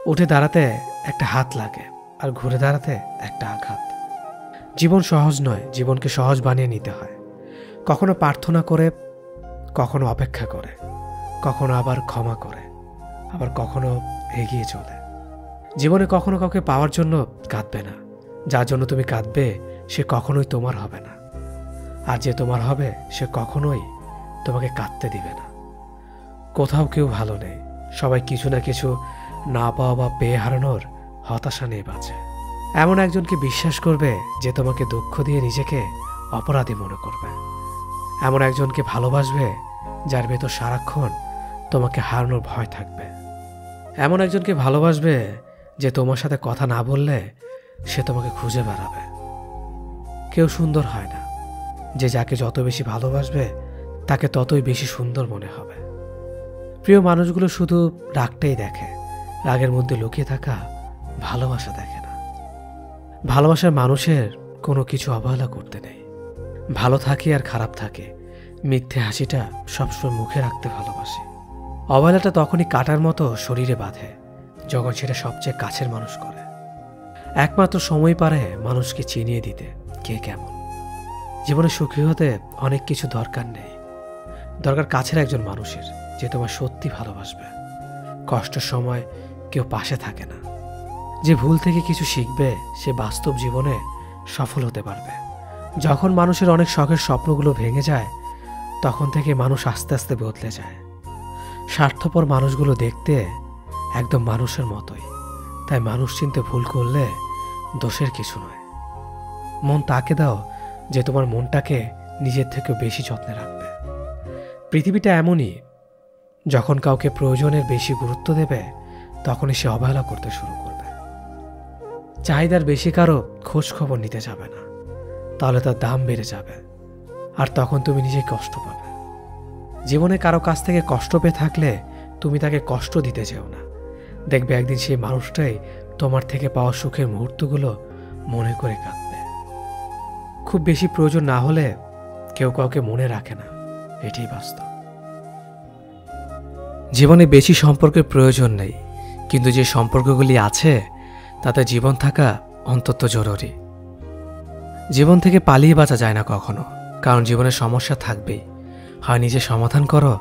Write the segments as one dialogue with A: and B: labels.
A: উঠে দাঁড়াতে একটা হাত লাগে, আর ঘুরে দাঁড়াতে একটা আঘাত। জীবন সহজ নয়, জীবনকে সহজ বানিয়ে নিতে হয়। কখনো প্রার্থনা করে, কখনো অপেক্ষা করে, কখনো আবার ক্ষমা করে, আবার কখনো এগিয়ে চলে। জীবনে কখনো কাউকে পাওয়ার জন্য কাঁদবে না। যার জন্য তুমি কাঁদবে সে কখনোই তোমার হবে না, আর যে তোমার হবে সে কখনোই তোমাকে কাঁদতে দিবে না। কোথাও কেউ ভালো নেই, সবাই কিছু না কিছু না পাওয়া বা পেয়ে হারানোর হতাশা নিয়ে বাঁচে। এমন একজনকে বিশ্বাস করবে যে তোমাকে দুঃখ দিয়ে নিজেকে অপরাধী মনে করবে। এমন একজনকে ভালোবাসবে যার ভেতর সারাক্ষণ তোমাকে হারানোর ভয় থাকবে। এমন একজনকে ভালোবাসবে যে তোমার সাথে কথা না বললে সে তোমাকে খুঁজে বেড়াবে। কেউ সুন্দর হয় না, যে যাকে যত বেশি ভালোবাসবে তাকে ততই বেশি সুন্দর মনে হবে। প্রিয় মানুষগুলো শুধু রাগটাই দেখে, রাগের মধ্যে লুকিয়ে থাকা ভালোবাসা দেখে না। ভালোবাসার মানুষের কোনো কিছু অবহেলা করতে নেই। ভালো থাকে আর খারাপ থাকে, মিথ্যে হাসিটা সবসময় মুখে রাখতে ভালোবাসে। অবহেলাটা তখনই কাটার মতো শরীরে বাঁধে যখন সেটা সবচেয়ে কাছের মানুষ করে। একমাত্র সময় পারে মানুষকে চিনিয়ে দিতে কে কেমন। জীবনে সুখী হতে অনেক কিছু দরকার নেই, দরকার কাছের একজন মানুষের যে তোমার সত্যি ভালোবাসবে। কষ্টের সময় কেউ পাশে থাকে না। যে ভুল থেকে কিছু শিখবে সে বাস্তব জীবনে সফল হতে পারবে। যখন মানুষের অনেক শখের স্বপ্নগুলো ভেঙে যায় তখন থেকে মানুষ আস্তে আস্তে বদলে যায়। স্বার্থপর মানুষগুলো দেখতে একদম মানুষের মতোই, তাই মানুষ চিনতে ভুল করলে দোষের কিছু নয়। মন তাকে দাও যে তোমার মনটাকে নিজের থেকে বেশি যত্নে রাখবে। পৃথিবীটা এমনই, যখন কাউকে প্রয়োজনের বেশি গুরুত্ব দেবে তখনই সে অবহেলা করতে শুরু করবে। চাহিদার বেশি কারো খোঁজ খবর নিতে যাবে না, তাহলে তার দাম বেড়ে যাবে, আর তখন তুমি নিজেই কষ্ট পাবে। জীবনে কারো কাছ থেকে কষ্ট পেয়ে থাকলে তুমি তাকে কষ্ট দিতে যেও না। দেখবে একদিন সেই মানুষটাই তোমার থেকে পাওয়া সুখের মুহূর্তগুলো মনে করে কাঁদবে। খুব বেশি প্রয়োজন না হলে কেউ কাউকে মনে রাখে না, এটাই বাস্তব। জীবনে বেশি সম্পর্কের প্রয়োজন নেই, কিন্তু যে সম্পর্কগুলি আছে তাতে জীবন থাকা অন্তত জরুরি। জীবন থেকে পালিয়ে বাঁচা যায় না কখনো, কারণ জীবনে সমস্যা থাকবেই। হয় নিজে সমাধান করো,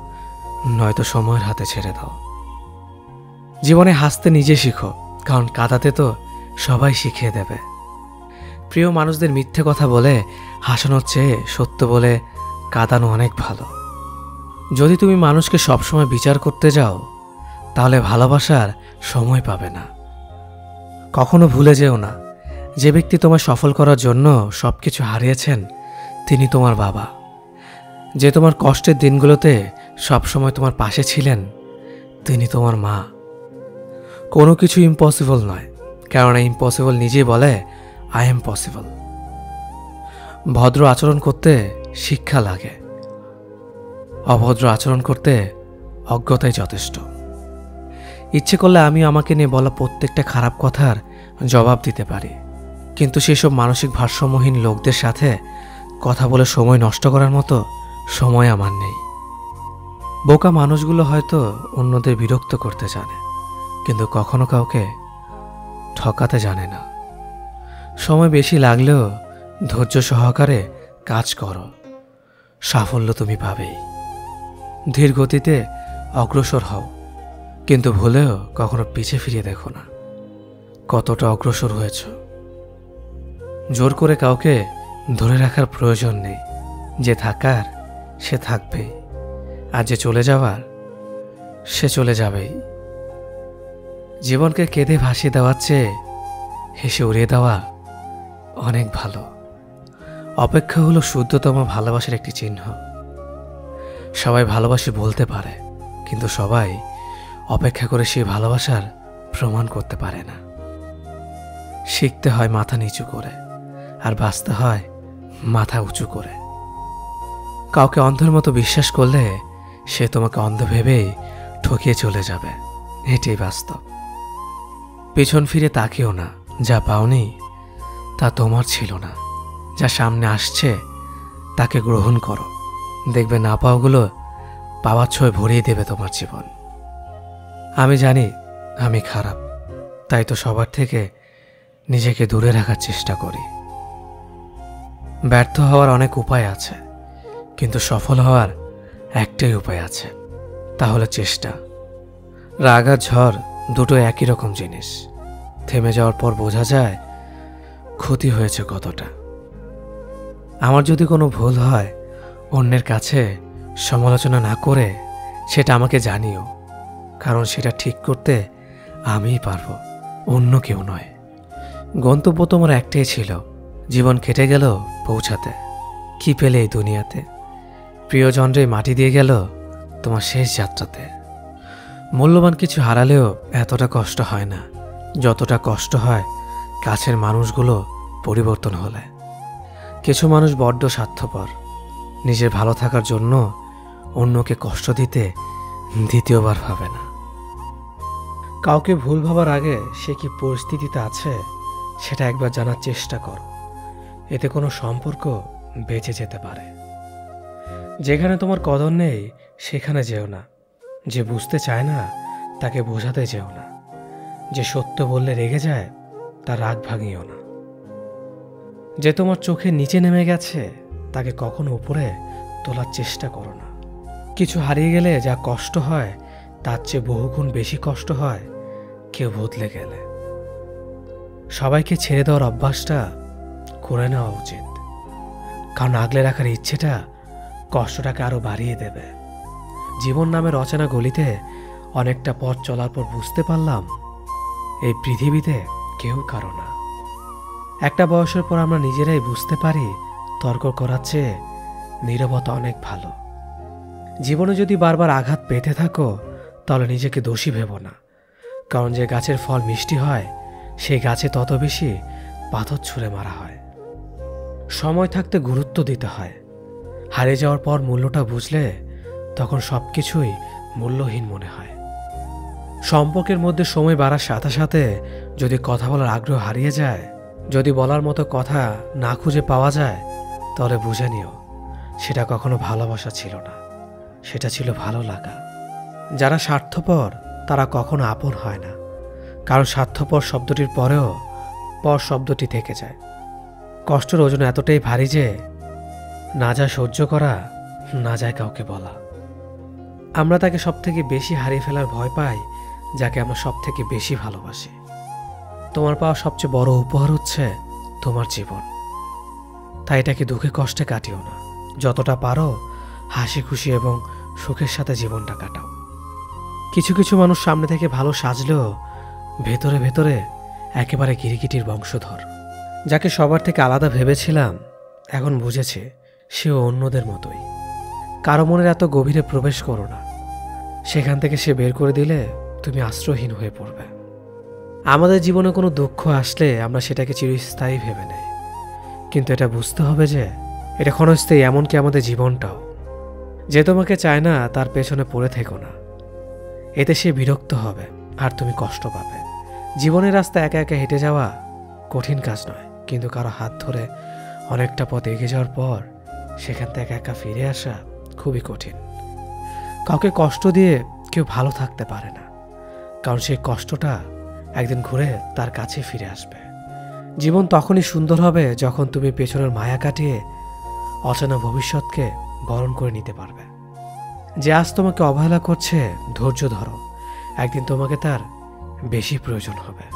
A: নয়তো সময়ের হাতে ছেড়ে দাও। জীবনে হাসতে নিজে শিখো, কারণ কাঁদাতে তো সবাই শিখিয়ে দেবে। প্রিয় মানুষদের মিথ্যে কথা বলে হাসানোর চেয়ে সত্য বলে কাঁদানো অনেক ভালো। যদি তুমি মানুষকে সবসময় বিচার করতে যাও তাহলে ভালোবাসার সময় পাবে না। কখনো ভুলে যেও না, যে ব্যক্তি তোমায় সফল করার জন্য সবকিছু হারিয়েছেন তিনি তোমার বাবা। যে তোমার কষ্টের দিনগুলোতে সবসময় তোমার পাশে ছিলেন তিনি তোমার মা। কোনো কিছু ইম্পসিবল নয়, কেননা ইম্পসিবল নিজেই বলে আই এম পসিবল। ভদ্র আচরণ করতে শিক্ষা লাগে, অভদ্র আচরণ করতে অজ্ঞতাই যথেষ্ট। ইচ্ছে করলে আমি আমাকে নিয়ে বলা প্রত্যেকটা খারাপ কথার জবাব দিতে পারি, কিন্তু সেসব মানসিক ভারসাম্যহীন লোকদের সাথে কথা বলে সময় নষ্ট করার মতো সময় আমার নেই। বোকা মানুষগুলো হয়তো অন্যদের বিরক্ত করতে জানে, কিন্তু কখনো কাউকে ঠকাতে জানে না। সময় বেশি লাগলেও ধৈর্য সহকারে কাজ করো, সাফল্য তুমি পাবেই। ধীর গতিতে অগ্রসর হও, কিন্তু ভুলেও কখনো পিছে ফিরিয়ে দেখো না কতটা অগ্রসর হয়েছ। জোর করে কাউকে ধরে রাখার প্রয়োজন নেই, যে থাকার সে থাকবেই, আর যে চলে যাওয়ার সে চলে যাবেই। জীবনকে কেঁদে ভাসিয়ে দেওয়ার চেয়ে হেসে উড়িয়ে দেওয়া অনেক ভালো। অপেক্ষা হলো শুদ্ধতম ভালোবাসার একটি চিহ্ন। সবাই ভালোবাসি বলতে পারে, কিন্তু সবাই অপেক্ষা করে সেই ভালোবাসার প্রমাণ করতে পারে না। শিখতে হয় মাথা নিচু করে, আর বাঁচতে হয় মাথা উঁচু করে। কাউকে অন্ধের মতো বিশ্বাস করলে সে তোমাকে অন্ধ ভেবেই ঠকিয়ে চলে যাবে, এটাই বাস্তব। পেছন ফিরে তাকিও না, যা পাওনি তা তোমার ছিল না। যা সামনে আসছে তাকে গ্রহণ করো, দেখবে না পাওয়াগুলো পাওয়ার ছোঁয় ভরিয়ে দেবে তোমার জীবন। আমি জানি আমি খারাপ, তাই তো সবার থেকে নিজেকে দূরে রাখার চেষ্টা করি। ব্যর্থ হওয়ার অনেক উপায় আছে, কিন্তু সফল হওয়ার একটাই উপায় আছে, তা হলো চেষ্টা। রাগ আর ঝড় দুটো একই রকম জিনিস। থেমে যাওয়ার পর বোঝা যায় ক্ষতি হয়েছে কতটা। আমার যদি কোনো ভুল হয়, অন্যের কাছে সমালোচনা না করে সেটা আমাকে জানিও, কারণ সেটা ঠিক করতে আমিই পারবো, অন্য কেউ নয়। গন্তব্য তোমার একটাই ছিল, জীবন কেটে গেল পৌঁছাতে। কি পেলে এই দুনিয়াতে? প্রিয়জনরে মাটি দিয়ে গেল তোমার শেষ যাত্রাতে। মূল্যবান কিছু হারালেও এতটা কষ্ট হয় না যতটা কষ্ট হয় কাছের মানুষগুলো পরিবর্তন হলে। কিছু মানুষ বড্ড স্বার্থপর, নিজের ভালো থাকার জন্য অন্যকে কষ্ট দিতে দ্বিতীয়বার ভাবে না। কাউকে ভুল ভাবার আগে সে কি পরিস্থিতিতে আছে সেটা একবার জানার চেষ্টা কর, এতে কোনো সম্পর্ক বেঁচে যেতে পারে। যেখানে তোমার কদর নেই সেখানে যেও না। যে বুঝতে চায় না তাকে বোঝাতে যেও না। যে সত্য বললে রেগে যায় তার রাগ ভাঙিও না। যে তোমার চোখের নিচে নেমে গেছে তাকে কখনো উপরে তোলার চেষ্টা করো না। কিছু হারিয়ে গেলে যা কষ্ট হয় তার চেয়ে বহুগুণ বেশি কষ্ট হয় কেউ বদলে গেলে। সবাইকে ছেড়ে দেওয়ার অভ্যাসটা করে নেওয়া উচিত, কারণ আগলে রাখার ইচ্ছেটা কষ্টটাকে আরো বাড়িয়ে দেবে। জীবন নামের অচেনা গলিতে অনেকটা পথ চলার পর বুঝতে পারলাম এই পৃথিবীতে কেউ কারো না। একটা বয়সের পর আমরা নিজেরাই বুঝতে পারি তর্ক করার চেয়ে নীরবতা অনেক ভালো। জীবনে যদি বারবার আঘাত পেতে থাকো তাহলে নিজেকে দোষী ভেবো না, কারণ যে গাছের ফল মিষ্টি হয় সেই গাছে তত বেশি পাথর ছুঁড়ে মারা হয়। সময় থাকতে গুরুত্ব দিতে হয়। হারিয়ে যাওয়ার পর মূল্যটা বুঝলে তখন সবকিছুই মূল্যহীন মনে হয়। সম্পর্কের মধ্যে সময় বাড়ার সাথে সাথে যদি কথা বলার আগ্রহ হারিয়ে যায়, যদি বলার মতো কথা না খুঁজে পাওয়া যায়, তাহলে বুঝে নিও সেটা কখনো ভালোবাসা ছিল না, সেটা ছিল ভালো লাগা। যারা স্বার্থপর তারা কখনো আপন হয় না, কারণ স্বার্থপর শব্দটির পরেও পর শব্দটি থেকে যায়। কষ্টের ওজন এতটাই ভারী যে না যায় সহ্য করা, না যায় কাউকে বলা। আমরা তাকে সব থেকে বেশি হারিয়ে ফেলার ভয় পাই যাকে আমরা সব থেকে বেশি ভালোবাসি। তোমার পাওয়া সবচেয়ে বড় উপহার হচ্ছে তোমার জীবন, তাই এটাকে দুঃখে কষ্টে কাটিও না। যতটা পারো হাসি খুশি এবং সুখের সাথে জীবনটা কাটাও। কিছু কিছু মানুষ সামনে থেকে ভালো সাজলেও ভেতরে ভেতরে একেবারে গিরিগিটির বংশধর। যাকে সবার থেকে আলাদা ভেবেছিলাম এখন বুঝেছে সেও অন্যদের মতোই। কারো মনের এত গভীরে প্রবেশ করো না, সেখান থেকে সে বের করে দিলে তুমি আশ্রয়হীন হয়ে পড়বে। আমাদের জীবনে কোনো দুঃখ আসলে আমরা সেটাকে চিরস্থায়ী ভেবে নেই, কিন্তু এটা বুঝতে হবে যে এটা ক্ষণস্থায়ী, এমনকি আমাদের জীবনটাও। যে তোমাকে চায় না তার পেছনে পড়ে থেকো না, এতে সে বিরক্ত হবে আর তুমি কষ্ট পাবে। জীবনের রাস্তা একা একা হেঁটে যাওয়া কঠিন কাজ নয়, কিন্তু কারো হাত ধরে অনেকটা পথ এগিয়ে যাওয়ার পর সেখান থেকে একা একা ফিরে আসা খুবই কঠিন। কাউকে কষ্ট দিয়ে কেউ ভালো থাকতে পারে না, কারণ সেই কষ্টটা একদিন ঘুরে তার কাছে ফিরে আসবে। জীবন তখনই সুন্দর হবে যখন তুমি পেছনের মায়া কাটিয়ে অচেনা ভবিষ্যৎকে বরণ করে নিতে পারবে। যে আজ তোমাকে অবহেলা করছে ধৈর্য ধরো, একদিন তোমাকে তার বেশি প্রয়োজন হবে।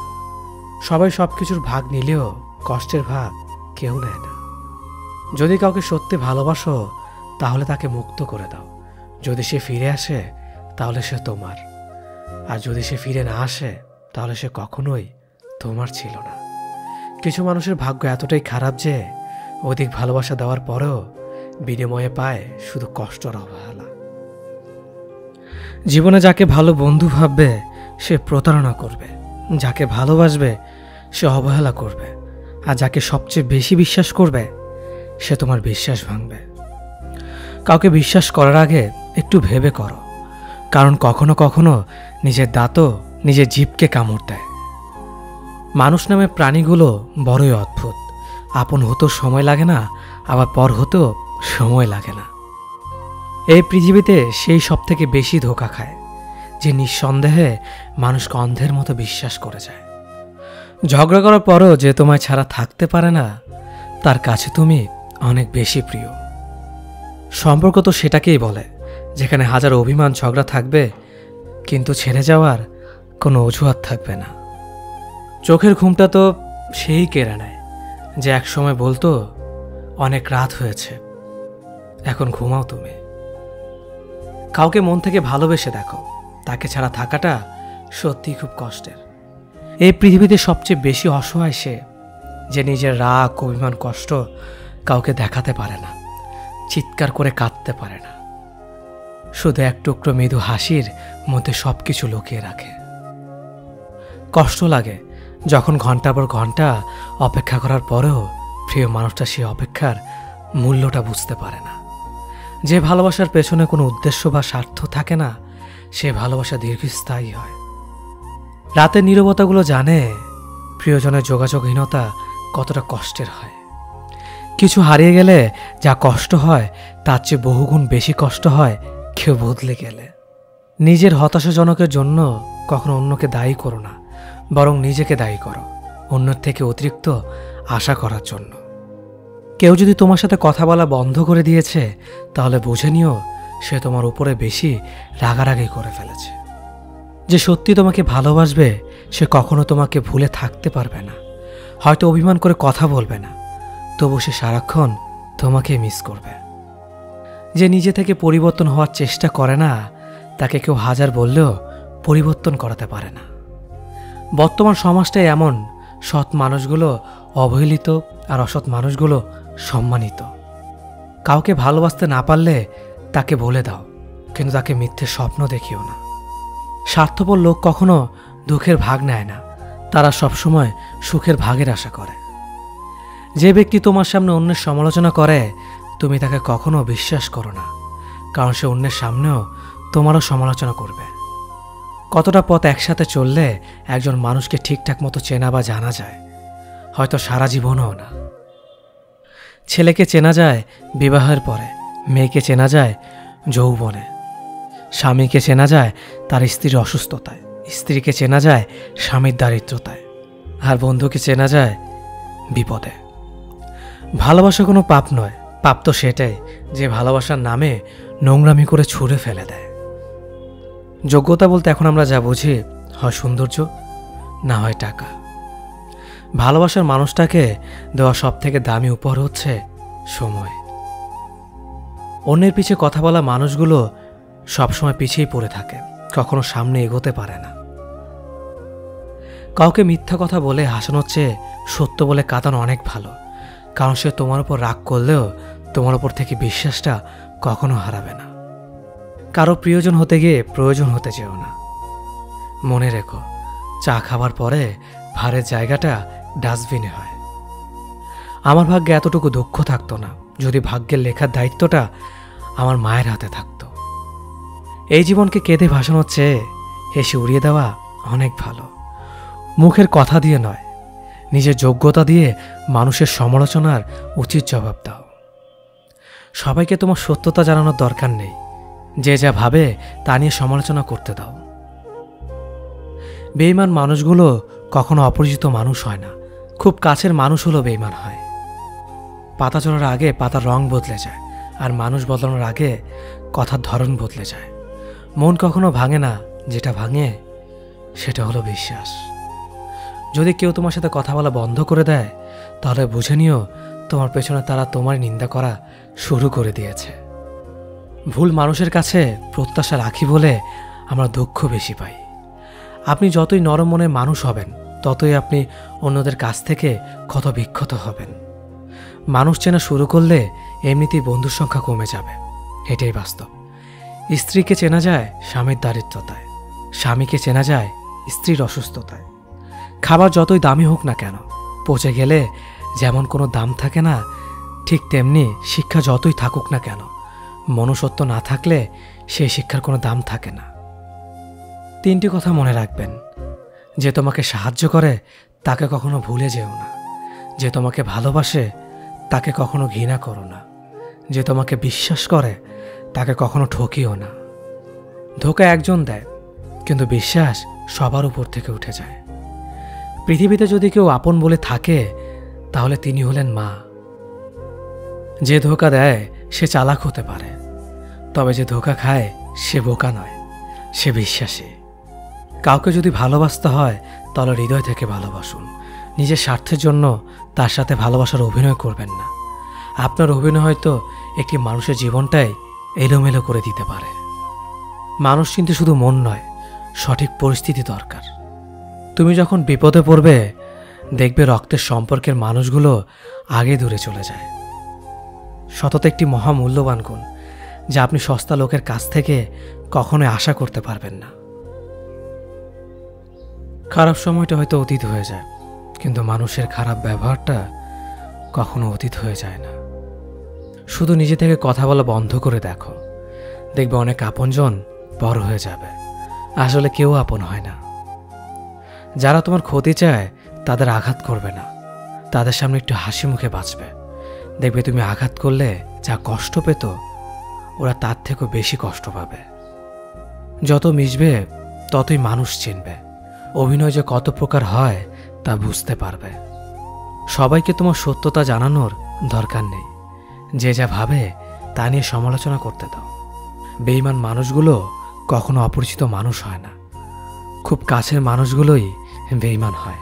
A: সবাই সবকিছুর ভাগ নিলেও কষ্টের ভাগ কেউ নেয় না। যদি কাউকে সত্যি ভালোবাসো তাহলে তাকে মুক্ত করে দাও। যদি সে ফিরে আসে তাহলে সে তোমার, আর যদি সে ফিরে না আসে তাহলে সে কখনোই তোমার ছিল না। কিছু মানুষের ভাগ্য এতটাই খারাপ যে অধিক ভালোবাসা দেওয়ার পরেও বিনিময়ে পায় শুধু কষ্ট আর অবহেলা। জীবনে যাকে ভালো বন্ধু ভাববে সে প্রতারণা করবে, যাকে ভালোবাসবে সে অবহেলা করবে, আর যাকে সবচেয়ে বেশি বিশ্বাস করবে সে তোমার বিশ্বাস ভাঙবে। কাউকে বিশ্বাস করার আগে একটু ভেবে করো, কারণ কখনো কখনো নিজের দাঁতও নিজের জিভকে কামড় দেয়। মানুষ নামে প্রাণীগুলো বড়ই অদ্ভুত। আপন হতেও সময় লাগে না, আবার পর হতেও সময় লাগে না। এই পৃথিবীতে সেই সব থেকে বেশি ধোঁকা খায় যে নিঃসন্দেহে মানুষকে অন্ধের মতো বিশ্বাস করে যায়। ঝগড়া করার পরও যে তোমায় ছাড়া থাকতে পারে না, তার কাছে তুমি অনেক বেশি প্রিয়। সম্পর্ক তো সেটাকেই বলে যেখানে হাজার অভিমান ঝগড়া থাকবে, কিন্তু ছেড়ে যাওয়ার কোনো অজুহাত থাকবে না। চোখের ঘুমটা তো সেই কেড়ে নেয় যে একসময় বলতো অনেক রাত হয়েছে, এখন ঘুমাও তুমি। কাউকে মন থেকে ভালোবেসে দেখো, তাকে ছাড়া থাকাটা সত্যিই খুব কষ্টের। এই পৃথিবীতে সবচেয়ে বেশি অসহায় সে, যে নিজের রাগ, অভিমান, কষ্ট কাউকে দেখাতে পারে না, চিৎকার করে কাঁদতে পারে না, শুধু এক টুকরো মৃদু হাসির মধ্যে সব কিছু লুকিয়ে রাখে। কষ্ট লাগে যখন ঘন্টা পর ঘন্টা অপেক্ষা করার পরেও প্রিয় মানুষটা সেই অপেক্ষার মূল্যটা বুঝতে পারে না। যে ভালোবাসার পেছনে কোনো উদ্দেশ্য বা স্বার্থ থাকে না, সে ভালোবাসা দীর্ঘস্থায়ী হয়। রাতের নীরবতাগুলো জানে প্রিয়জনের যোগাযোগহীনতা কতটা কষ্টের হয়। কিছু হারিয়ে গেলে যা কষ্ট হয় তার চেয়ে বহুগুণ বেশি কষ্ট হয় কেউ বদলে গেলে। নিজের হতাশাজনকের জন্য কখনো অন্যকে দায়ী করো না, বরং নিজেকে দায়ী করো অন্যের থেকে অতিরিক্ত আশা করার জন্য। কেউ যদি তোমার সাথে কথা বলা বন্ধ করে দিয়েছে, তাহলে বুঝে নিও সে তোমার উপরে বেশি রাগারাগি করে ফেলেছে। যে সত্যি তোমাকে ভালোবাসবে সে কখনো তোমাকে ভুলে থাকতে পারবে না। হয়তো অভিমান করে কথা বলবে না, তবু সে সারাক্ষণ তোমাকে মিস করবে। যে নিজে থেকে পরিবর্তন হওয়ার চেষ্টা করে না, তাকে কেউ হাজার বললেও পরিবর্তন করাতে পারে না। বর্তমান সমাজটাই এমন, সৎ মানুষগুলো অবহেলিত আর অসৎ মানুষগুলো সম্মানিত। কাউকে ভালোবাসতে না পারলে তাকে বলে দাও, কিন্তু তাকে মিথ্যে স্বপ্ন দেখিও না। স্বার্থপর লোক কখনো দুঃখের ভাগ নেয় না, তারা সবসময় সুখের ভাগের আশা করে। যে ব্যক্তি তোমার সামনে অন্যের সমালোচনা করে, তুমি তাকে কখনো বিশ্বাস করো না, কারণ সে অন্যের সামনেও তোমারও সমালোচনা করবে। কতটা পথ একসাথে চললে একজন মানুষকে ঠিকঠাক মতো চেনা বা জানা যায়, হয়তো সারা জীবনও না। ছেলেকে চেনা যায় বিবাহের পরে, মেয়েকে চেনা যায় যৌবনে, স্বামীকে চেনা যায় তার স্ত্রীর অসুস্থতায়, স্ত্রীকে চেনা যায় স্বামীর দারিদ্রতায়, আর বন্ধুকে চেনা যায় বিপদে। ভালোবাসা কোনো পাপ নয়, পাপ তো সেটাই যে ভালোবাসার নামে নোংরামি করে ছুঁড়ে ফেলে দেয়। যোগ্যতা বলতে এখন আমরা যা বুঝি, হয় সৌন্দর্য, না হয় টাকা। ভালোবাসার মানুষটাকে দেওয়া সব থেকে দামি উপহার হচ্ছে সময়। অন্যের পিছে কথা বলা মানুষগুলো সবসময় পিছিয়েই পড়ে থাকে, কখনো সামনে এগোতে পারে না। কাউকে মিথ্যা কথা বলে হাসানোর চেয়ে সত্য বলে কাঁদানো অনেক ভালো, কারণ সে তোমার উপর রাগ করলেও তোমার উপর থেকে বিশ্বাসটা কখনো হারাবে না। কারো প্রিয়জন হতে গিয়ে প্রয়োজন হতে চেও না। মনে রেখো, চা খাবার পরে ভারের জায়গাটা ডাস্টবিনে হয়। আমার ভাগ্যে এতটুকু দুঃখ থাকতো না যদি ভাগ্যের লেখার দায়িত্বটা আমার মায়ের হাতে থাকতো। এই জীবনকে কেঁদে ভাসানোর চেয়ে হেসে উড়িয়ে দেওয়া অনেক ভালো। মুখের কথা দিয়ে নয়, নিজের যোগ্যতা দিয়ে মানুষের সমালোচনার উচিত জবাব দাও। সবাইকে তোমার সত্যতা জানানোর দরকার নেই, যে যা ভাবে তা নিয়ে সমালোচনা করতে দাও। বেঈমান মানুষগুলো কখনো অপরিচিত মানুষ হয় না, খুব কাছের মানুষ হলো বেঈমান হয়। পাতা চড়ার আগে পাতার রং বদলে যায়, আর মানুষ বদলানোর আগে কথার ধরন বদলে যায়। মন কখনো ভাঙে না, যেটা ভাঙে সেটা হলো বিশ্বাস। যদি কেউ তোমার সাথে কথা বলা বন্ধ করে দেয়, তাহলে বুঝে নিও তোমার পেছনে তারা তোমার নিন্দা করা শুরু করে দিয়েছে। ভুল মানুষের কাছে প্রত্যাশা রাখি বলে আমরা দুঃখ বেশি পাই। আপনি যতই নরম মনের মানুষ হবেন, ততই আপনি অন্যদের কাছ থেকে ক্ষত বিক্ষত হবেন। মানুষ চেনা শুরু করলে এমনিতেই বন্ধুর সংখ্যা কমে যাবে, এটাই বাস্তব। স্ত্রীকে চেনা যায় স্বামীর দারিদ্রতায়, স্বামীকে চেনা যায় স্ত্রীর অসুস্থতায়। খাবার যতই দামি হোক না কেন, পচে গেলে যেমন কোনো দাম থাকে না, ঠিক তেমনি শিক্ষা যতই থাকুক না কেন, মনুষ্যত্ব না থাকলে সেই শিক্ষার কোনো দাম থাকে না। 3টি কথা মনে রাখবেন: যে তোমাকে সাহায্য করে তাকে কখনো ভুলে যেও না, যে তোমাকে ভালোবাসে তাকে কখনো ঘৃণা করো না, যে তোমাকে বিশ্বাস করে তাকে কখনো ঠকিও না। ধোঁকা একজন দেয়, কিন্তু বিশ্বাস সবার উপর থেকে উঠে যায়। পৃথিবীতে যদি কেউ আপন বলে থাকে তাহলে তিনি হলেন মা। যে ধোঁকা দেয় সে চালাক হতে পারে, তবে যে ধোঁকা খায় সে বোকা নয়, সে বিশ্বাসী। কাউকে যদি ভালোবাসতে হয় তাহলে হৃদয় থেকে ভালোবাসুন। নিজের স্বার্থের জন্য তার সাথে ভালোবাসার অভিনয় করবেন না। আপনার অভিনয় হয়তো একটি মানুষের জীবনটাই এলোমেলো করে দিতে পারে। মানুষ কিন্তু শুধু মন নয়, সঠিক পরিস্থিতি দরকার। তুমি যখন বিপদে পড়বে দেখবে রক্তের সম্পর্কের মানুষগুলো আগে দূরে চলে যায়। সততা একটি মহামূল্যবান গুণ, যা আপনি সস্তা লোকের কাছ থেকে কখনোই আশা করতে পারবেন না। খারাপ সময়টা হয়তো অতীত হয়ে যায়, কিন্তু মানুষের খারাপ ব্যবহারটা কখনো অতীত হয়ে যায় না। শুধু নিজে থেকে কথা বলা বন্ধ করে দেখো, দেখবে অনেক আপনজন বড় হয়ে যাবে। আসলে কেউ আপন হয় না। যারা তোমার ক্ষতি চায় তাদের আঘাত করবে না, তাদের সামনে একটু হাসি মুখে বাঁচবে। দেখবে তুমি আঘাত করলে যা কষ্ট পেত ওরা তার থেকেও বেশি কষ্ট পাবে। যত মিশবে ততই মানুষ চিনবে। অভিনয় যে কত প্রকার হয় তা বুঝতে পারবে। সবাইকে তোমার সত্যতা জানানোর দরকার নেই। যে যা ভাবে তা নিয়ে সমালোচনা করতে দাও। বেঈমান মানুষগুলো কখনো অপরিচিত মানুষ হয় না, খুব কাছের মানুষগুলোই বেঈমান হয়।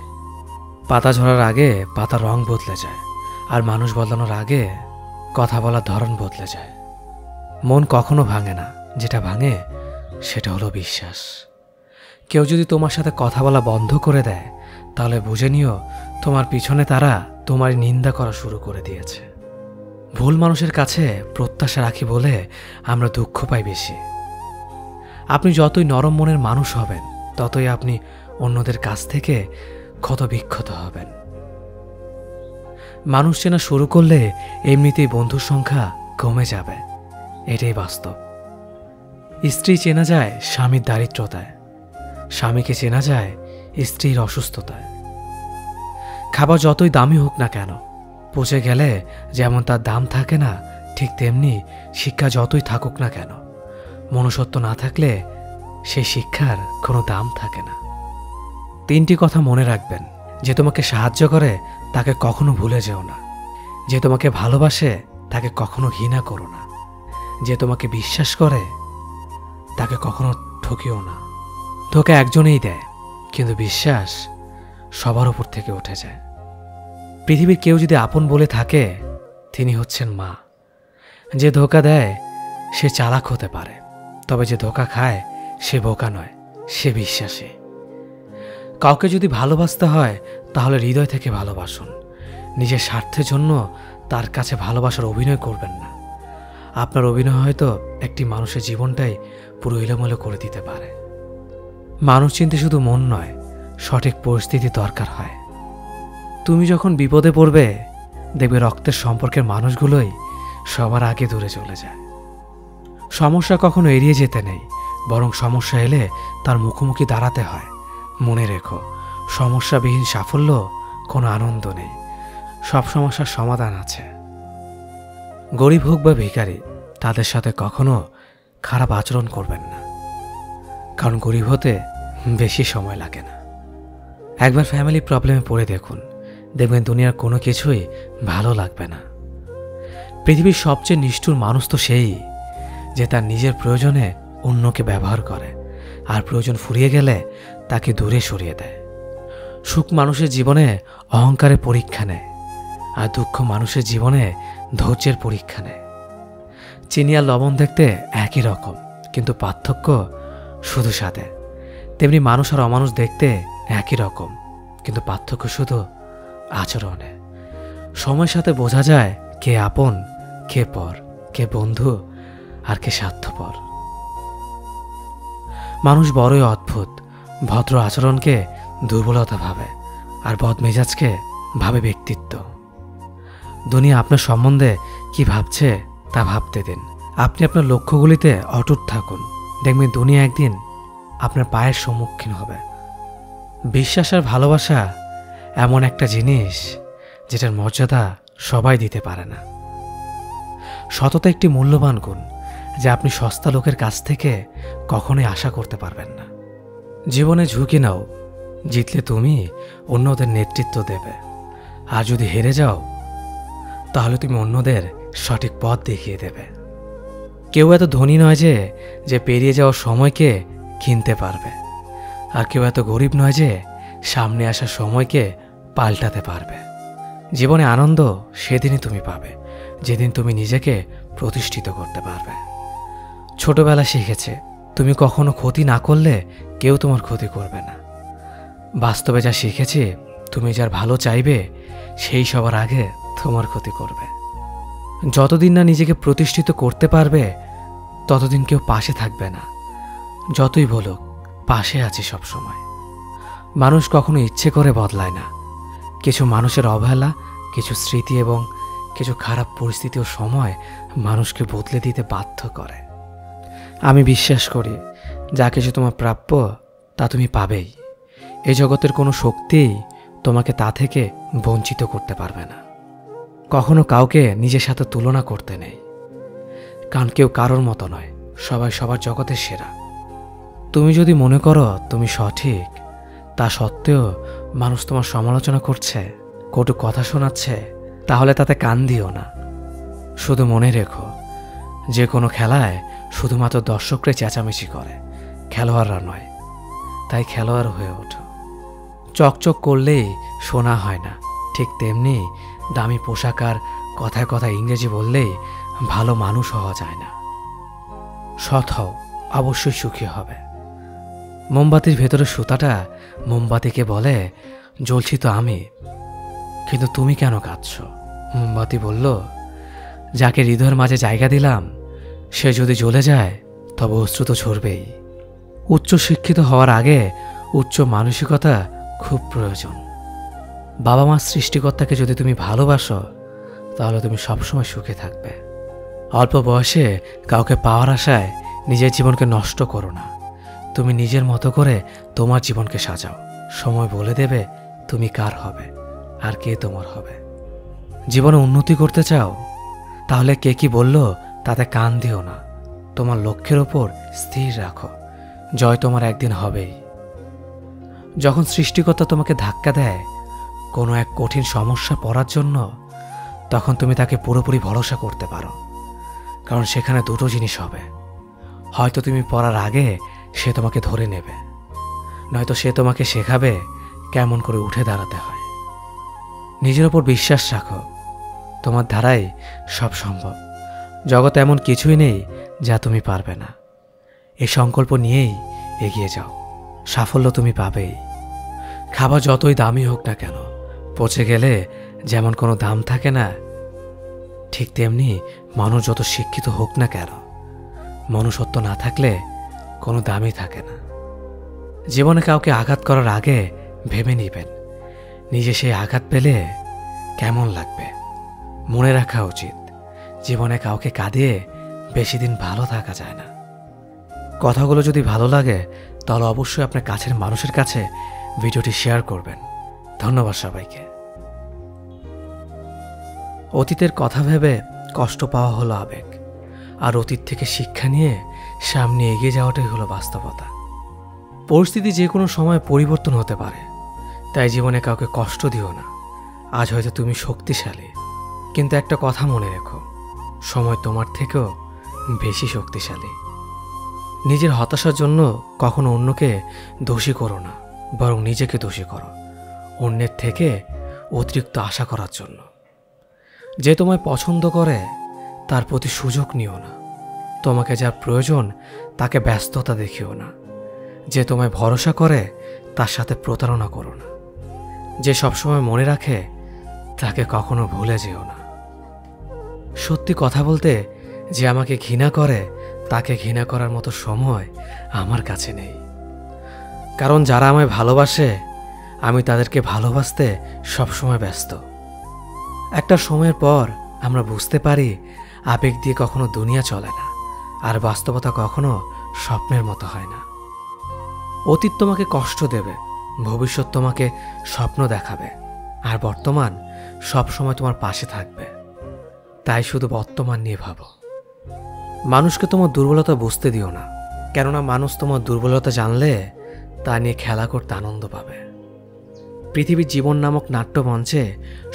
A: পাতা ঝরার আগে পাতার রং বদলে যায়, আর মানুষ বদলানোর আগে কথা বলার ধরন বদলে যায়। মন কখনো ভাঙে না, যেটা ভাঙে সেটা হলো বিশ্বাস। কেউ যদি তোমার সাথে কথা বলা বন্ধ করে দেয় তাহলে বুঝে নিও তোমার পিছনে তারা তোমার নিন্দা করা শুরু করে দিয়েছে। ভুল মানুষের কাছে প্রত্যাশা রাখি বলে আমরা দুঃখ পাই বেশি। আপনি যতই নরম মনের মানুষ হবেন ততই আপনি অন্যদের কাছ থেকে ক্ষত বিক্ষত হবেন। মানুষ চেনা শুরু করলে এমনিতেই বন্ধুর সংখ্যা কমে যাবে, এটাই বাস্তব। স্ত্রী চেনা যায় স্বামীর দারিদ্রতায়, স্বামীকে চেনা যায় স্ত্রীর অসুস্থতায়। খাবার যতই দামি হোক না কেন, পচে গেলে যেমন তার দাম থাকে না, ঠিক তেমনি শিক্ষা যতই থাকুক না কেন, মনুষ্যত্ব না থাকলে সেই শিক্ষার কোনো দাম থাকে না। 3টি কথা মনে রাখবেন। যে তোমাকে সাহায্য করে তাকে কখনো ভুলে যেও না। যে তোমাকে ভালোবাসে তাকে কখনো ঘৃণা করো না। যে তোমাকে বিশ্বাস করে তাকে কখনো ঠকিও না। ধোঁকা একজনেই দেয়, কিন্তু বিশ্বাস সবার উপর থেকে উঠে যায়। পৃথিবীর কেউ যদি আপন বলে থাকে তিনি হচ্ছেন মা। যে ধোঁকা দেয় সে চালাক হতে পারে, তবে যে ধোঁকা খায় সে বোকা নয়, সে বিশ্বাসী। কাউকে যদি ভালোবাসতে হয় তাহলে হৃদয় থেকে ভালোবাসুন। নিজের স্বার্থের জন্য তার কাছে ভালোবাসার অভিনয় করবেন না। আপনার অভিনয় হয়তো একটি মানুষের জীবনটাই পুরো এলোমেলো করে দিতে পারে। মানুষ চিনতে শুধু মন নয়, সঠিক পরিস্থিতি দরকার হয়। তুমি যখন বিপদে পড়বে দেখবে রক্তের সম্পর্কের মানুষগুলোই সবার আগে দূরে চলে যায়। সমস্যা কখনো এড়িয়ে যেতে নেই, বরং সমস্যা এলে তার মুখোমুখি দাঁড়াতে হয়। মনে রেখো, সমস্যাবিহীন সাফল্য কোনো আনন্দ নেই। সব সমস্যার সমাধান আছে। গরিব হোক বা ভিখারি, তাদের সাথে কখনো খারাপ আচরণ করবেন না, কারণ গরিব হতে বেশি সময় লাগে না। একবার ফ্যামিলি প্রবলেমে পড়ে দেখুন, দেখবেন দুনিয়ার কোনো কিছুই ভালো লাগবে না। পৃথিবীর সবচেয়ে নিষ্ঠুর মানুষ তো সেই যে তার নিজের প্রয়োজনে অন্যকে ব্যবহার করে, আর প্রয়োজন ফুরিয়ে গেলে তাকে দূরে সরিয়ে দেয়। সুখ মানুষের জীবনে অহংকারের পরীক্ষা নেয়, আর দুঃখ মানুষের জীবনে ধৈর্যের পরীক্ষা নেয়। চিনি আর লবণ দেখতে একই রকম, কিন্তু পার্থক্য শুধু স্বাদে। তেমনি মানুষ আর অমানুষ দেখতে একই রকম, কিন্তু পার্থক্য শুধু আচরণে। সময়ের সাথে বোঝা যায় কে আপন, কে পর, কে বন্ধু আর কে স্বার্থপর। মানুষ বড়ই অদ্ভুত। ভদ্র আচরণকে দুর্বলতা ভাবে, আর বদমেজাজকে ভাবে ব্যক্তিত্ব। দুনিয়া আপনার সম্বন্ধে কি ভাবছে তা ভাবতে দিন। আপনি আপনার লক্ষ্যগুলিতে অটুট থাকুন, দেখবেন দুনিয়া একদিন আপনার পায়ের সম্মুখীন হবে। বিশ্বাস আর ভালোবাসা এমন একটা জিনিস যেটার মর্যাদা সবাই দিতে পারে না। সততা একটি মূল্যবান গুণ, যা আপনি সস্তা লোকের কাছ থেকে কখনোই আশা করতে পারবেন না। জীবনে ঝুঁকি নাও, জিতলে তুমি অন্যদের নেতৃত্ব দেবে, আর যদি হেরে যাও তাহলে তুমি অন্যদের সঠিক পথ দেখিয়ে দেবে। কেউ এত ধনী নয় যে পেরিয়ে যাওয়ার সময়কে কিনতে পারবে, আর কেউ এত গরিব নয় যে সামনে আসা সময়কে পাল্টাতে পারবে। জীবনে আনন্দ সেদিনই তুমি পাবে যেদিন তুমি নিজেকে প্রতিষ্ঠিত করতে পারবে। ছোটবেলা শিখেছে তুমি কখনো ক্ষতি না করলে কেউ তোমার ক্ষতি করবে না। বাস্তবে যা শিখেছি তুমি যার ভালো চাইবে সেই সবার আগে তোমার ক্ষতি করবে। যতদিন না নিজেকে প্রতিষ্ঠিত করতে পারবে ততদিন কেউ পাশে থাকবে না। যতই বলুক পাশে আছি সব সময়। মানুষ কখনো ইচ্ছে করে বদলায় না। কিছু মানুষের অবহেলা, কিছু স্মৃতি এবং কিছু খারাপ পরিস্থিতি ও সময় মানুষকে বদলে দিতে বাধ্য করে। আমি বিশ্বাস করি যা কিছু তোমার প্রাপ্য তা তুমি পাবেই। এই জগতের কোনো শক্তিই তোমাকে তা থেকে বঞ্চিত করতে পারবে না। কখনো কাউকে নিজের সাথে তুলনা করতে নেই, কারণ কেউ কারোর মতো নয়, সবাই সবার জগতের সেরা। তুমি যদি মনে করো তুমি সঠিক, তা সত্ত্বেও মানুষ তোমার সমালোচনা করছে, কটু কথা শোনাচ্ছে, তাহলে তাতে কান দিও না। শুধু মনে রেখো যে কোনো খেলায় শুধুমাত্র দর্শকরা চেঁচামেচি করে, খেলোয়াড়রা নয়। তাই খেলোয়াড় হয়ে ওঠো। চকচক করলেই শোনা হয় না, ঠিক তেমনি দামি পোশাক আর কথায় কথায় ইংরেজি বললেই ভালো মানুষ হওয়া যায় না। সৎ হও, অবশ্যই সুখী হবে। মোমবাতির ভেতরে সুতাটা মোমবাতিকে বলে, জ্বলছি তো আমি, কিন্তু তুমি কেন কাঁদছ? মোমবাতি বলল, যাকে হৃদয়ের মাঝে জায়গা দিলাম সে যদি জ্বলে যায় তবে অশ্রু তো ঝরবেই। উচ্চ শিক্ষিত হওয়ার আগে উচ্চ মানসিকতা খুব প্রয়োজন। বাবা মার সৃষ্টিকর্তাকে যদি তুমি ভালোবাসো তাহলে তুমি সবসময় সুখে থাকবে। অল্প বয়সে কাউকে পাওয়ার আশায় নিজের জীবনকে নষ্ট করো না। তুমি নিজের মতো করে তোমার জীবনকে সাজাও। সময় বলে দেবে তুমি কার হবে আর কে তোমার হবে। জীবনে উন্নতি করতে চাও তাহলে কে কি বলল তাতে কান দিও না। তোমার লক্ষ্যের ওপর স্থির রাখো, জয় তোমার একদিন হবেই। যখন সৃষ্টিকর্তা তোমাকে ধাক্কা দেয় কোনো এক কঠিন সমস্যা পড়ার জন্য, তখন তুমি তাকে পুরোপুরি ভরসা করতে পারো, কারণ সেখানে দুটো জিনিস হবে। হয়তো তুমি পড়ার আগে সে তোমাকে ধরে নেবে, নয়তো সে তোমাকে শেখাবে কেমন করে উঠে দাঁড়াতে হয়। নিজের ওপর বিশ্বাস রাখো, তোমার দ্বারাই সব সম্ভব। জগতে এমন কিছুই নেই যা তুমি পারবে না। এই সংকল্প নিয়েই এগিয়ে যাও, সাফল্য তুমি পাবেই। খাবার যতই দামি হোক না কেন, পচে গেলে যেমন কোনো দাম থাকে না, ঠিক তেমনি মানুষ যত শিক্ষিত হোক না কেন, মনুষ্যত্ব না থাকলে কোনো দামই থাকে না। জীবনে কাউকে আঘাত করার আগে ভেবে নিবেন নিজে সেই আঘাত পেলে কেমন লাগবে। মনে রাখা উচিত জীবনে কাউকে কাঁদিয়ে বেশি দিন ভালো থাকা যায় না। কথাগুলো যদি ভালো লাগে তাহলে অবশ্যই আপনার কাছের মানুষের কাছে ভিডিওটি শেয়ার করবেন। ধন্যবাদ সবাইকে। অতীতের কথা ভেবে কষ্ট পাওয়া হলো আবেগ, আর অতীত থেকে শিক্ষা নিয়ে সামনে এগিয়ে যাওয়াটাই হলো বাস্তবতা। পরিস্থিতি যে কোনো সময় পরিবর্তন হতে পারে, তাই জীবনে কাউকে কষ্ট দিও না। আজ হয়তো তুমি শক্তিশালী, কিন্তু একটা কথা মনে রেখো, সময় তোমার থেকেও বেশি শক্তিশালী। নিজের হতাশার জন্য কখনো অন্যকে দোষী করো না, বরং নিজেকে দোষী করো অন্যের থেকে অতিরিক্ত আশা করার জন্য। যে তোমায় পছন্দ করে তার প্রতি সুযোগ নিও না। তোমাকে যার প্রয়োজন তাকে ব্যস্ততা দেখিও না। যে তোমায় ভরসা করে তার সাথে প্রতারণা করো না। যে সবসময় মনে রাখে তাকে কখনো ভুলে যেও না। সত্যি কথা বলতে, যে আমাকে ঘৃণা করে তাকে ঘৃণা করার মতো সময় আমার কাছে নেই, কারণ যারা আমায় ভালোবাসে আমি তাদেরকে ভালোবাসতে সবসময় ব্যস্ত। একটা সময়ের পর আমরা বুঝতে পারি আবেগ দিয়ে কখনো দুনিয়া চলে না, আর বাস্তবতা কখনো স্বপ্নের মতো হয় না। অতীত তোমাকে কষ্ট দেবে, ভবিষ্যৎ তোমাকে স্বপ্ন দেখাবে, আর বর্তমান সবসময় তোমার পাশে থাকবে। তাই শুধু বর্তমান নিয়ে ভাবো। মানুষকে তোমার দুর্বলতা বুঝতে দিও না, কেননা মানুষ তোমার দুর্বলতা জানলে তা নিয়ে খেলা করতে আনন্দ পাবে। পৃথিবীর জীবন নামক নাট্যমঞ্চে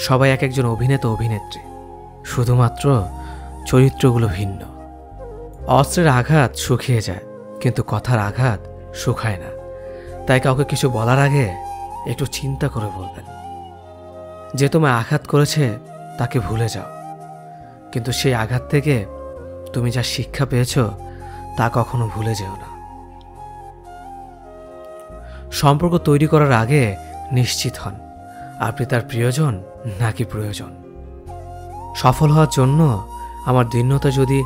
A: সবাই এক একজন অভিনেতা অভিনেত্রী, শুধুমাত্র চরিত্রগুলো ভিন্ন। অস্ত্রের আঘাত শুকিয়ে যায়, কিন্তু কথার আঘাত শুকায় না। তাই কাউকে কিছু বলার আগে একটু চিন্তা করে বলবেন। যে তোমায় আঘাত করেছে তাকে ভুলে যাও, কিন্তু সেই আঘাত থেকে তুমি যা শিক্ষা পেয়েছ তা কখনো ভুলে যেও না। সম্পর্ক তৈরি করার আগে নিশ্চিত হন আপনি তার প্রিয়জন নাকি প্রয়োজন। সফল হওয়ার জন্য আমার দীনতা যদি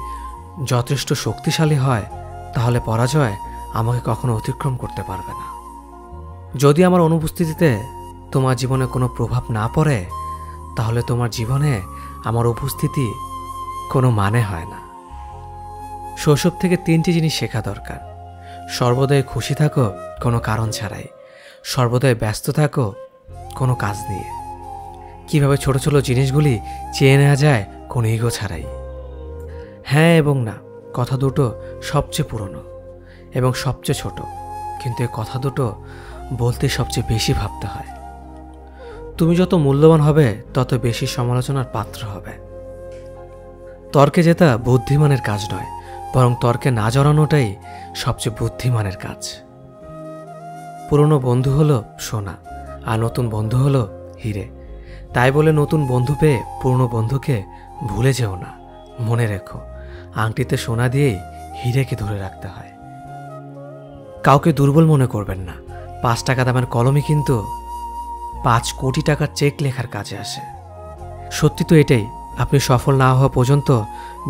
A: যথেষ্ট শক্তিশালী হয়, তাহলে পরাজয় আমাকে কখনো অতিক্রম করতে পারবে না। যদি আমার অনুপস্থিতিতে তোমার জীবনে কোনো প্রভাব না পড়ে, তাহলে তোমার জীবনে আমার উপস্থিতি কোনো মানে হয় না। শৈশব থেকে 3টি জিনিস শেখা দরকার: সর্বদাই খুশি থাকো কোনো কারণ ছাড়াই, সর্বদাই ব্যস্ত থাকো কোনো কাজ নিয়ে, কিভাবে ছোট ছোট জিনিসগুলি চেয়ে নেওয়া যায় কোনো ইগো ছাড়াই। হ্যাঁ এবং না কথা দুটো সবচেয়ে পুরনো এবং সবচেয়ে ছোট, কিন্তু এই কথা দুটো বলতে সবচেয়ে বেশি ভাবতে হয়। তুমি যত মূল্যবান হবে তত বেশি সমালোচনার পাত্র হবে। তর্কে জেতা বুদ্ধিমানের কাজ নয়, বরং তর্কে না জড়ানোটাই সবচেয়ে বুদ্ধিমানের কাজ। পুরনো বন্ধু হলো সোনা, আর নতুন বন্ধু হলো হিরে। তাই বলে নতুন বন্ধু পেয়ে পুরনো বন্ধুকে ভুলে যেও না। মনে রেখো, আংটিতে সোনা দিয়েই হিরেকে ধরে রাখতে হয়। কাউকে দুর্বল মনে করবেন না। 5 টাকা দামের কলমই কিন্তু 5 কোটি টাকার চেক লেখার কাজে আসে। সত্যি তো এটাই, আপনি সফল না হওয়া পর্যন্ত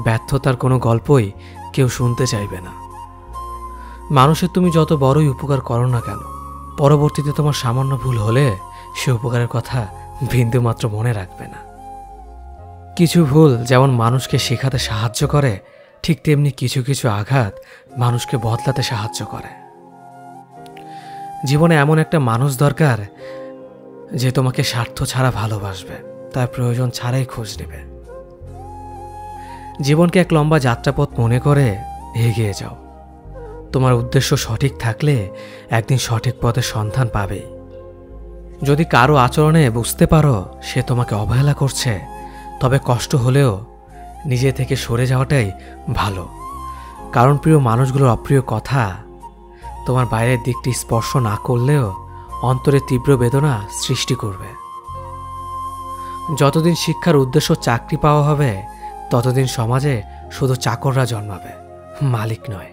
A: ব্যর্থতার কোনো গল্পই কেউ শুনতে চাইবে না। মানুষের তুমি যত বড়ই উপকার করো না কেন, পরবর্তীতে তোমার সামান্য ভুল হলে সে উপকারের কথা বিন্দুমাত্র মনে রাখবে না। কিছু ভুল যেমন মানুষকে শেখাতে সাহায্য করে, ঠিক তেমনি কিছু কিছু আঘাত মানুষকে বদলাতে সাহায্য করে। জীবনে এমন একটা মানুষ দরকার যে তোমাকে স্বার্থ ছাড়া ভালোবাসবে, তার প্রয়োজন ছাড়াই খোঁজ নেবে। জীবনকে এক লম্বা যাত্রাপথ মনে করে এগিয়ে যাও। তোমার উদ্দেশ্য সঠিক থাকলে একদিন সঠিক পথের সন্ধান পাবেই। যদি কারো আচরণে বুঝতে পারো সে তোমাকে অবহেলা করছে, তবে কষ্ট হলেও নিজে থেকে সরে যাওয়াটাই ভালো। কারণ প্রিয় মানুষগুলোর অপ্রিয় কথা তোমার বাইরের দিকটি স্পর্শ না করলেও অন্তরে তীব্র বেদনা সৃষ্টি করবে। যতদিন শিক্ষার উদ্দেশ্য চাকরি পাওয়া হবে, ততদিন সমাজে শুধু চাকররা জন্মাবে, মালিক নয়।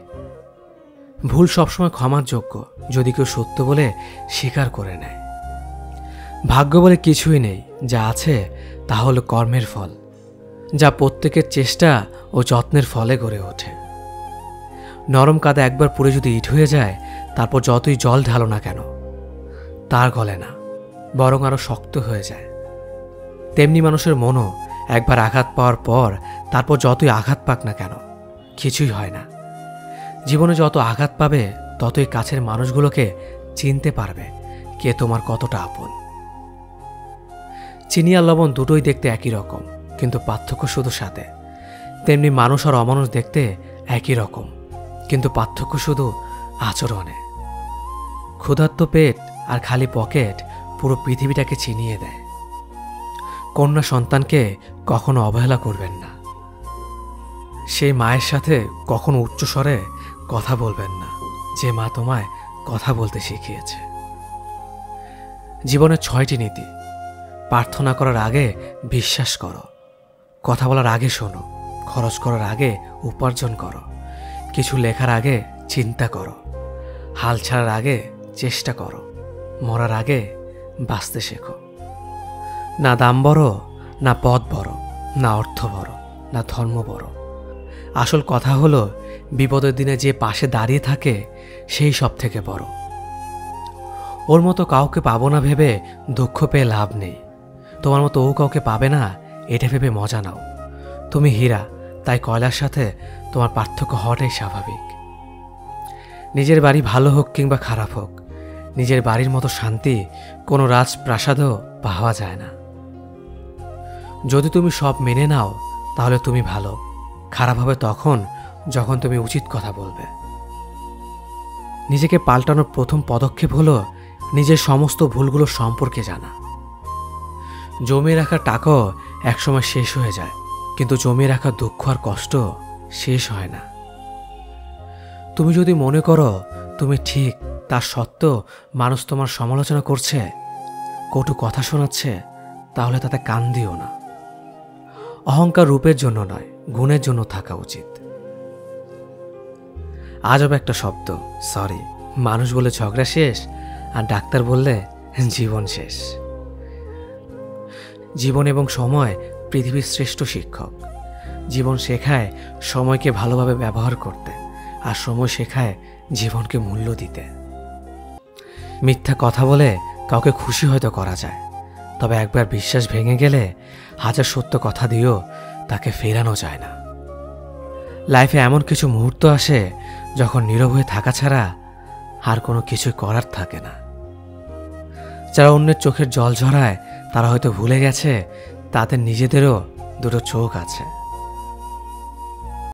A: ভুল সবসময় ক্ষমার যোগ্য যদি কেউ সত্য বলে স্বীকার করে নেয়। ভাগ্য বলে কিছুই নেই, যা আছে তা হলো কর্মের ফল, যা প্রত্যেকের চেষ্টা ও যত্নের ফলে গড়ে ওঠে। নরম কাদা একবার পুড়ে যদি ইট হয়ে যায়, তারপর যতই জল ঢালো না কেন তার গলে না, বরং আরো শক্ত হয়ে যায়। তেমনি মানুষের মনও একবার আঘাত পাওয়ার পর তারপর যতই আঘাত পাক না কেন কিছুই হয় না। জীবনে যত আঘাত পাবে ততই কাছের মানুষগুলোকে চিনতে পারবে কে তোমার কতটা আপন। চিনি আর লবণ দুটোই দেখতে একই রকম, কিন্তু পার্থক্য শুধু সাথে। তেমনি মানুষ আর অমানুষ দেখতে একই রকম, কিন্তু পার্থক্য শুধু আচরণে। ক্ষুধার্ত পেট আর খালি পকেট পুরো পৃথিবীটাকে চিনিয়ে দেয়। কন্যা সন্তানকে কখনো অবহেলা করবেন না। সেই মায়ের সাথে কখনো উচ্চস্বরে কথা বলবেন না, যে মা তোমায় কথা বলতে শিখিয়েছে। জীবনের 6টি নীতি: প্রার্থনা করার আগে বিশ্বাস করো, কথা বলার আগে শোনো, খরচ করার আগে উপার্জন করো, কিছু লেখার আগে চিন্তা করো, হাল ছাড়ার আগে চেষ্টা করো, মরার আগে বাঁচতে শেখো। না দাম বড়, না পদ বড়, না অর্থ বড়, না ধর্ম বড়। আসল কথা হলো বিপদের দিনে যে পাশে দাঁড়িয়ে থাকে সেই সব থেকে বড়। ওর মতো কাউকে পাবো না ভেবে দুঃখ পেয়ে লাভ নেই। তোমার মতো ও কাউকে পাবে না এটা ভেবে মজা নাও। তুমি হীরা, তাই কয়লার সাথে তোমার পার্থক্য হওয়াটাই স্বাভাবিক। নিজের বাড়ি ভালো হোক কিংবা খারাপ হোক, নিজের বাড়ির মতো শান্তি কোনো রাজপ্রাসাদেও পাওয়া যায় না। যদি তুমি সব মেনে নাও তাহলে তুমি ভালো, খারাপ হবে তখন যখন তুমি উচিত কথা বলবে। নিজেকে পাল্টানোর প্রথম পদক্ষেপ হলো নিজের সমস্ত ভুলগুলো সম্পর্কে জানা। জমিয়ে রাখা টাকাও একসময় শেষ হয়ে যায়, কিন্তু জমিয়ে রাখা দুঃখ আর কষ্ট শেষ হয় না। তুমি যদি মনে করো তুমি ঠিক, তার সত্ত্বেও মানুষ তোমার সমালোচনা করছে, কটু কথা শোনাচ্ছে, তাহলে তাতে কান দিও না। অহংকার রূপের জন্য নয়, গুণের জন্য থাকা উচিত। আজব একটা শব্দ সরি। মানুষ বলে ঝগড়া শেষ, আর ডাক্তার বললে জীবন শেষ। জীবন এবং সময় পৃথিবীর শ্রেষ্ঠ শিক্ষক। জীবন শেখায় সময়কে ভালোভাবে ব্যবহার করতে, আর সময় শেখায় জীবনকে মূল্য দিতে। মিথ্যা কথা বলে কাউকে খুশি হয়তো করা যায়, তবে একবার বিশ্বাস ভেঙে গেলে হাজার সত্য কথা দিয়েও তাকে ফেরানো যায় না। লাইফে এমন কিছু মুহূর্ত আসে যখন নীরব হয়ে থাকা ছাড়া আর কোনো কিছু করার থাকে না। যারা অন্যের চোখের জল ঝরায় তারা হয়তো ভুলে গেছে তাদের নিজেদেরও দুটো চোখ আছে।